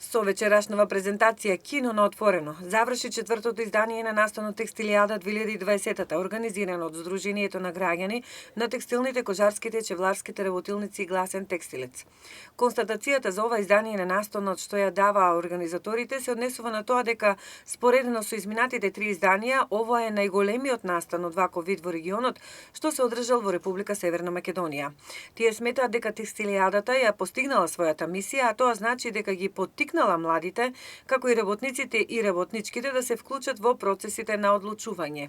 Со вечерашнава презентација Кино на отворено заврши четвртото издание на настанот Текстилијада 2020, организирано од Сдруженијето на граѓани на текстилните, кожарските, чевларските работилници и Гласен текстилец. Констатацијата за ова издание на настанот што ја даваа организаторите се однесува на тоа дека споредно со изминатите три изданија, ова е најголемиот настан од ваков вид во регионот што се одржал во Република Северна Македонија. Тие сметаат дека Текстилијадата ја постигнала својата мисија, а тоа значи дека ги поттикнала младите, како и работниците и работничките да се вклучат во процесите на одлучување.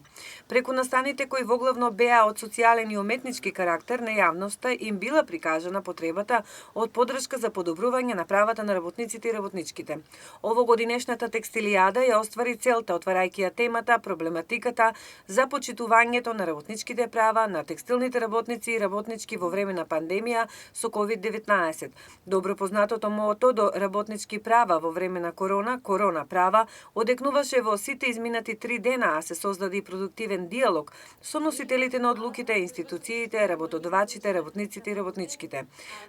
Преку настаните кои воглавно беа од социјален и уметнички карактер, на јавноста им била прикажана потребата од поддршка за подобрување на правата на работниците и работничките. Овогодинешната Текстилијада ја оствари целта, отварајќи ја темата, проблематиката за почитувањето на работничките права на текстилните работници и работнички во време на пандемија со COVID-19. Добро познатото мото до работнички права во време на корона права, одекнуваше во сите изминати 3 дена, а се создаде и продуктивен диалог со носителите на одлуките, институциите, работодавачите, работниците и работничките.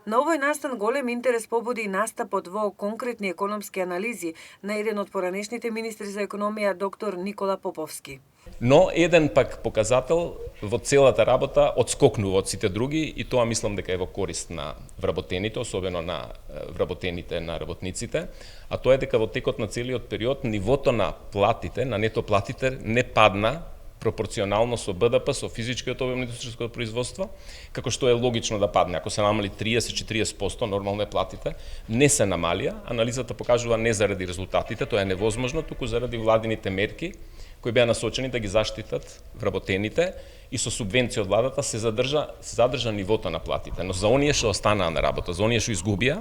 На овој настан голем интерес побуди и настапот во конкретни економски анализи на еден од поранешните министри за економија, доктор Никола Поповски. Но еден пак показател во целата работа одскокнува од сите други и тоа мислам дека е во корист на вработените, особено на вработените на работниците, а тоа е дека во текот на целиот период нивото на платите, на нето платите не падна пропорционално со БДП, со физичкиот обем на индустријското производство, како што е логично да падне. Ако се намали 30-40%, нормално е платите, не се намалија. Анализата покажува не заради резултатите, тоа е невозможно, туку заради владините мерки кои беа насочени да ги заштитат вработените и со субвенција од владата се задржа нивото на платите. Но за оние што останаа на работа, за оние што изгубија,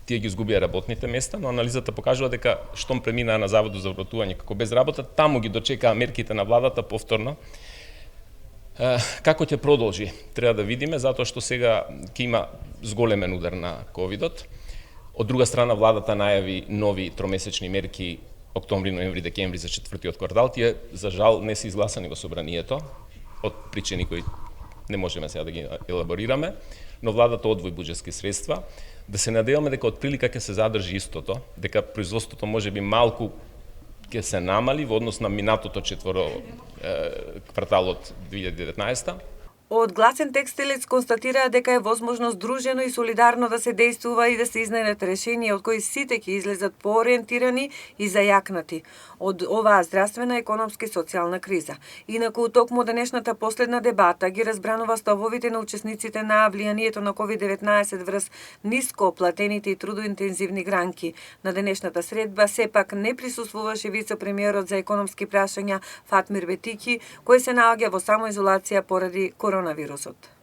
тие ги изгубија работните места, но анализата покажува дека штом преминаа на Заводот за вработување како без работа, таму ги дочекаа мерките на владата повторно. Како ќе продолжи, треба да видиме, затоа што сега ќе има зголемен удар на ковидот. Од друга страна, владата најави нови тромесечни мерки октомври, ноември, декември за четвртиот квартал. Тие, за жал, не се изгласани во собранието, од причини кои не можеме сега да ги елаборираме, но владата одвои буџетски средства. Да се надеваме дека од прилика ќе се задржи истото, дека производството може би малку ќе се намали во однос на минатото квартал од 2019. Од Гласен текстилец констатираа дека е возможно здружено и солидарно да се действува и да се изнајдат решенија од кои сите ќе излезат поориентирани и зајакнати од оваа здравствена, економска и социјална криза. Инаку, токму денешната последна дебата ги разбранува ставовите на учесниците на влијанието на COVID-19 врз ниско платените и трудоинтензивни гранки. На денешната средба сепак не присуствуваше вице-премиерот за економски прашања Фатмир Бетики, кој се наоѓа во самоизолација поради коронавирусот.